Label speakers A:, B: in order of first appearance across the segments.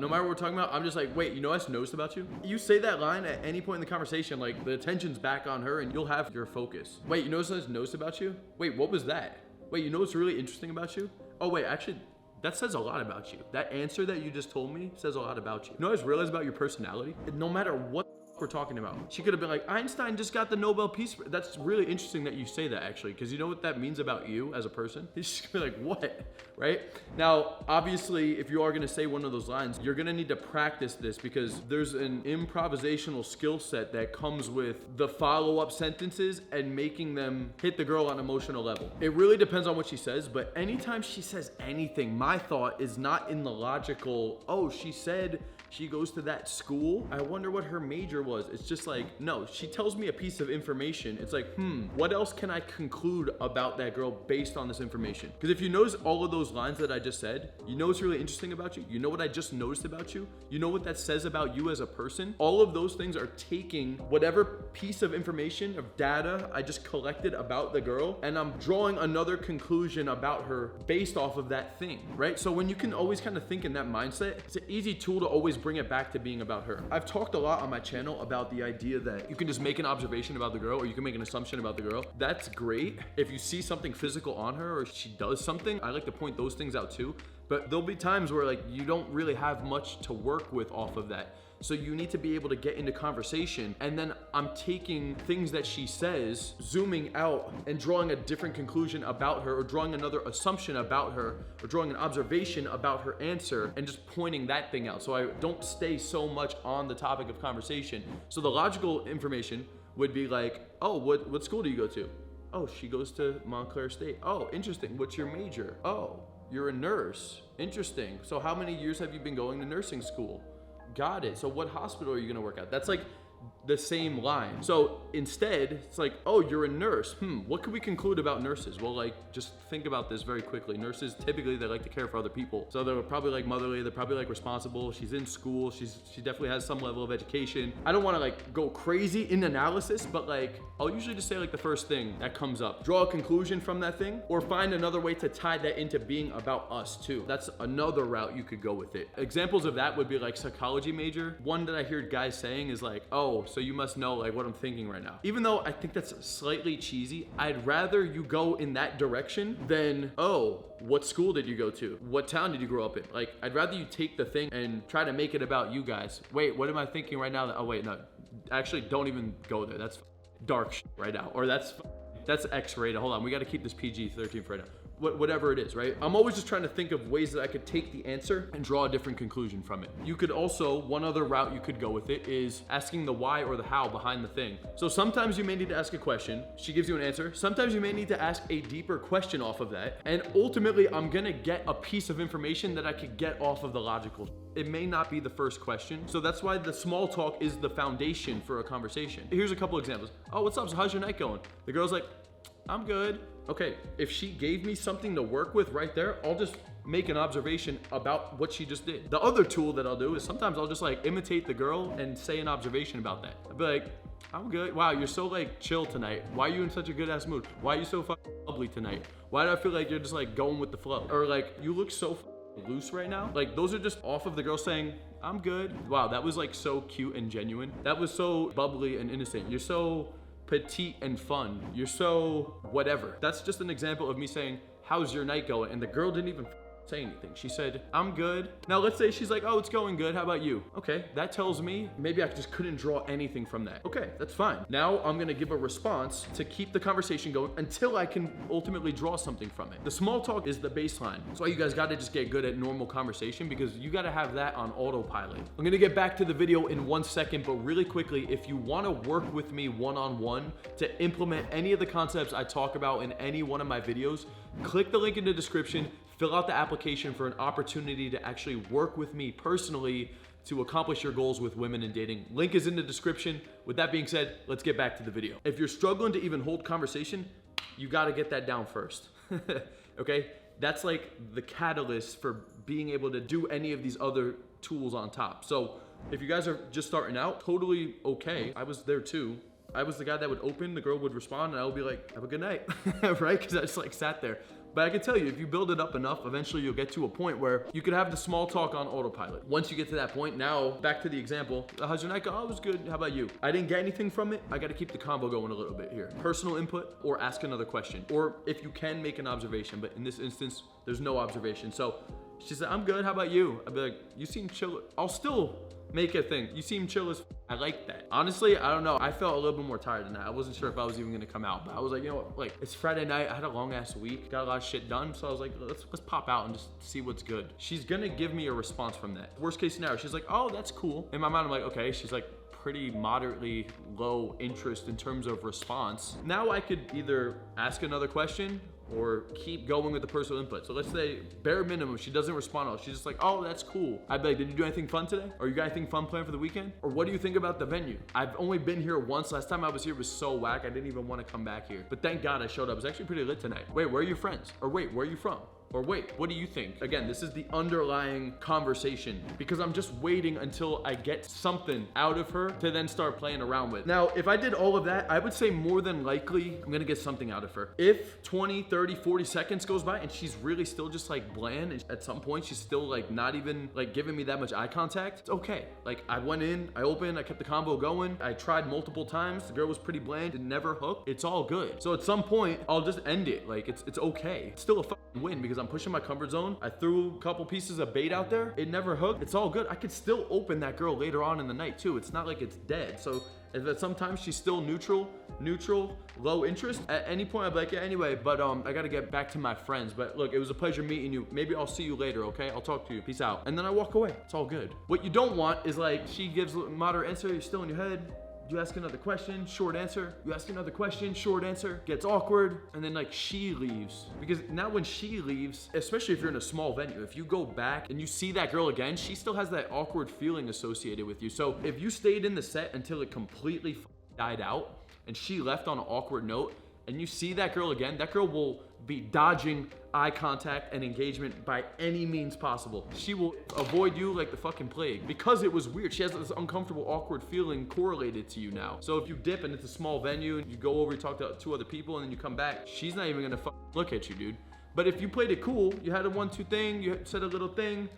A: No matter what we're talking about, I'm just like, wait, you know what's noticed about you? You say that line at any point in the conversation, like the attention's back on her and you'll have your focus. Wait, you know what's noticed about you? Wait, what was that? Wait, you know what's really interesting about you? Oh wait, actually, that says a lot about you. That answer that you just told me says a lot about you. You know what I just realized about your personality? No matter what we're talking about, she could have been like, Einstein just got the Nobel Peace Prize. That's really interesting that you say that, actually, because you know what that means about you as a person? She's gonna be like, what? Right? Now, obviously, if you are gonna say one of those lines, you're gonna need to practice this because there's an improvisational skill set that comes with the follow-up sentences and making them hit the girl on an emotional level. It really depends on what she says, but anytime she says anything, my thought is not in the logical, oh, she said she goes to that school, I wonder what her major was. It's just like, no, she tells me a piece of information. It's like, what else can I conclude about that girl based on this information? Because if you notice all of those lines that I just said, you know what's really interesting about you? You know what I just noticed about you? You know what that says about you as a person? All of those things are taking whatever piece of information, of data I just collected about the girl, and I'm drawing another conclusion about her based off of that thing, right? So when you can always kind of think in that mindset, it's an easy tool to always bring it back to being about her. I've talked a lot on my channel about the idea that you can just make an observation about the girl or you can make an assumption about the girl. That's great. If you see something physical on her or she does something, I like to point those things out too. But there'll be times where like you don't really have much to work with off of that. So you need to be able to get into conversation, and then I'm taking things that she says, zooming out and drawing a different conclusion about her, or drawing another assumption about her, or drawing an observation about her answer, and just pointing that thing out. So I don't stay so much on the topic of conversation. So the logical information would be like, oh, what school do you go to? Oh, she goes to Montclair State. Oh, interesting. What's your major? Oh, you're a nurse. Interesting. So how many years have you been going to nursing school? Got it. So what hospital are you gonna work at? That's like the same line. So instead, it's like, oh, you're a nurse. What could we conclude about nurses? Well, like, just think about this very quickly. Nurses, typically, they like to care for other people. So they're probably like motherly, they're probably like responsible. She's in school, she definitely has some level of education. I don't wanna like go crazy in analysis, but like, I'll usually just say like the first thing that comes up. Draw a conclusion from that thing, or find another way to tie that into being about us too. That's another route you could go with it. Examples of that would be like psychology major. One that I hear guys saying is like, oh, so you must know like what I'm thinking right now. Even though I think that's slightly cheesy, I'd rather you go in that direction than, oh, what school did you go to? What town did you grow up in? Like, I'd rather you take the thing and try to make it about you guys. Wait, what am I thinking right now? Oh wait, no, actually don't even go there. That's dark shit right now. Or that's X-rated. Hold on, we gotta keep this PG-13 for right now. Whatever it is, right? I'm always just trying to think of ways that I could take the answer and draw a different conclusion from it. You could also, one other route you could go with it is asking the why or the how behind the thing. So sometimes you may need to ask a question, she gives you an answer. Sometimes you may need to ask a deeper question off of that. And ultimately, I'm gonna get a piece of information that I could get off of the logical. It may not be the first question. So that's why the small talk is the foundation for a conversation. Here's a couple examples. Oh, what's up? So how's your night going? The girl's like, I'm good. Okay, if she gave me something to work with right there, I'll just make an observation about what she just did. The other tool that I'll do is sometimes I'll just like imitate the girl and say an observation about that. I'll be like, I'm good. Wow, you're so like chill tonight. Why are you in such a good ass mood? Why are you so fucking bubbly tonight? Why do I feel like you're just like going with the flow? Or like, you look so loose right now. Like, those are just off of the girl saying, I'm good. Wow, that was like so cute and genuine. That was so bubbly and innocent. You're so petite and fun. You're so whatever. That's just an example of me saying, how's your night going? And the girl didn't even say anything. She said, I'm good. Now let's say she's like, oh, it's going good. How about you? Okay, that tells me maybe I just couldn't draw anything from that. Okay, that's fine. Now I'm gonna give a response to keep the conversation going until I can ultimately draw something from it. The small talk is the baseline. That's why you guys gotta just get good at normal conversation, because you gotta have that on autopilot. I'm gonna get back to the video in 1 second, but really quickly, if you wanna work with me one-on-one to implement any of the concepts I talk about in any one of my videos, click the link in the description, fill out the application for an opportunity to actually work with me personally to accomplish your goals with women in dating. Link is in the description. With that being said, let's get back to the video. If you're struggling to even hold conversation, you gotta get that down first, okay? That's like the catalyst for being able to do any of these other tools on top. So if you guys are just starting out, totally okay. I was there too. I was the guy that would open, the girl would respond, and I would be like, have a good night, right? Because I just like sat there. But I can tell you, if you build it up enough, eventually you'll get to a point where you could have the small talk on autopilot. Once you get to that point, now back to the example. How's your night go? Oh, it was good. How about you? I didn't get anything from it. I got to keep the convo going a little bit here. Personal input or ask another question. Or if you can, make an observation. But in this instance, there's no observation. So she said, I'm good. How about you? I'd be like, you seem chill. I'll still make a thing. You seem chill as I like that. Honestly, I don't know. I felt a little bit more tired than that. I wasn't sure if I was even gonna come out, but I was like, you know what? Like, it's Friday night. I had a long ass week. Got a lot of shit done. So I was like, let's pop out and just see what's good. She's gonna give me a response from that. Worst case scenario, she's like, oh, that's cool. In my mind, I'm like, okay. She's like, pretty moderately low interest in terms of response. Now I could either ask another question or keep going with the personal input. So let's say bare minimum, she doesn't respond at all. She's just like, oh, that's cool. I'd be like, did you do anything fun today? Or you got anything fun planned for the weekend? Or what do you think about the venue? I've only been here once. Last time I was here was so whack. I didn't even want to come back here. But thank God I showed up. It was actually pretty lit tonight. Wait, where are your friends? Or wait, where are you from? Or wait, what do you think? Again, this is the underlying conversation because I'm just waiting until I get something out of her to then start playing around with. Now, if I did all of that, I would say more than likely I'm gonna get something out of her. If 20, 30, 40 seconds goes by and she's really still just like bland, and at some point she's still like not even like giving me that much eye contact, it's okay. Like I went in, I opened, I kept the combo going. I tried multiple times. The girl was pretty bland, it never hooked. It's all good. So at some point, I'll just end it. Like it's okay. It's still a fucking win because I'm pushing my comfort zone. I threw a couple pieces of bait out there. It never hooked. It's all good. I could still open that girl later on in the night too. It's not like it's dead. So if sometimes she's still neutral, low interest, at any point I'd be like, yeah, anyway, but I gotta get back to my friends. But look, it was a pleasure meeting you. Maybe I'll see you later, okay? I'll talk to you. Peace out. And then I walk away. It's all good. What you don't want is like, she gives a moderate answer, you're still in your head. You ask another question, short answer. You ask another question, short answer. Gets awkward, and then like she leaves. Because now when she leaves, especially if you're in a small venue, if you go back and you see that girl again, she still has that awkward feeling associated with you. So if you stayed in the set until it completely died out and she left on an awkward note, and you see that girl again, that girl will be dodging eye contact and engagement by any means possible. She will avoid you like the fucking plague because it was weird. She has this uncomfortable, awkward feeling correlated to you now. So if you dip and it's a small venue and you go over, you talk to two other people and then you come back, she's not even gonna look at you, dude. But if you played it cool, you had a 1-2 thing, you said a little thing,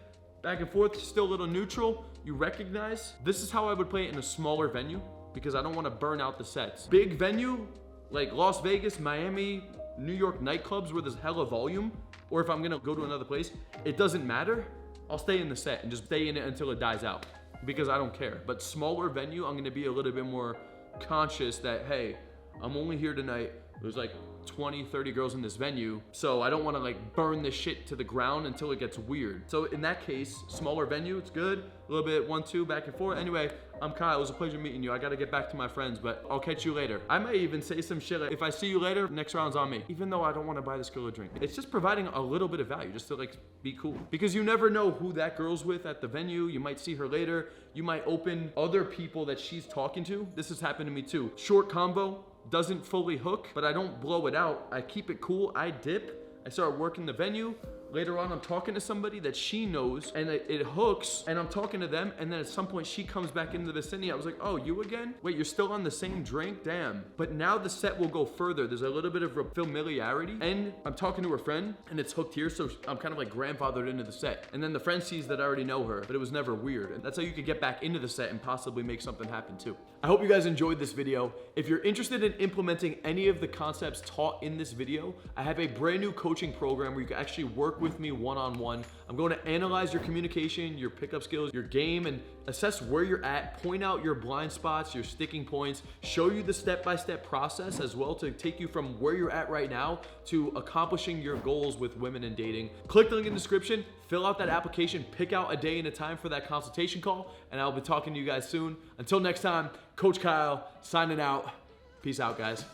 A: back and forth, still a little neutral, you recognize. This is how I would play it in a smaller venue because I don't wanna burn out the sets. Big venue, like Las Vegas, Miami, New York nightclubs where there's hella volume, or if I'm gonna go to another place, it doesn't matter. I'll stay in the set and just stay in it until it dies out because I don't care. But smaller venue, I'm gonna be a little bit more conscious that, hey, I'm only here tonight. There's like 20, 30 girls in this venue, so I don't wanna like burn this shit to the ground until it gets weird. So in that case, smaller venue, it's good. A little bit 1-2 back and forth. Anyway, I'm Kyle, it was a pleasure meeting you. I gotta get back to my friends, but I'll catch you later. I might even say some shit like, if I see you later, next round's on me. Even though I don't wanna buy this girl a drink. It's just providing a little bit of value, just to like be cool. Because you never know who that girl's with at the venue. You might see her later. You might open other people that she's talking to. This has happened to me too. Short combo, doesn't fully hook, but I don't blow it out. I keep it cool, I dip, I start working the venue. Later on, I'm talking to somebody that she knows and it hooks and I'm talking to them. And then at some point she comes back into the vicinity. I was like, oh, you again? Wait, you're still on the same drink? Damn. But now the set will go further. There's a little bit of familiarity and I'm talking to her friend and it's hooked here. So I'm kind of like grandfathered into the set. And then the friend sees that I already know her, but it was never weird. And that's how you could get back into the set and possibly make something happen too. I hope you guys enjoyed this video. If you're interested in implementing any of the concepts taught in this video, I have a brand new coaching program where you can actually work with me one-on-one. I'm going to analyze your communication, your pickup skills, your game, and assess where you're at, point out your blind spots, your sticking points, show you the step-by-step process as well to take you from where you're at right now to accomplishing your goals with women and dating. Click the link in the description, fill out that application, pick out a day and a time for that consultation call, and I'll be talking to you guys soon. Until next time, Coach Kyle signing out. Peace out, guys.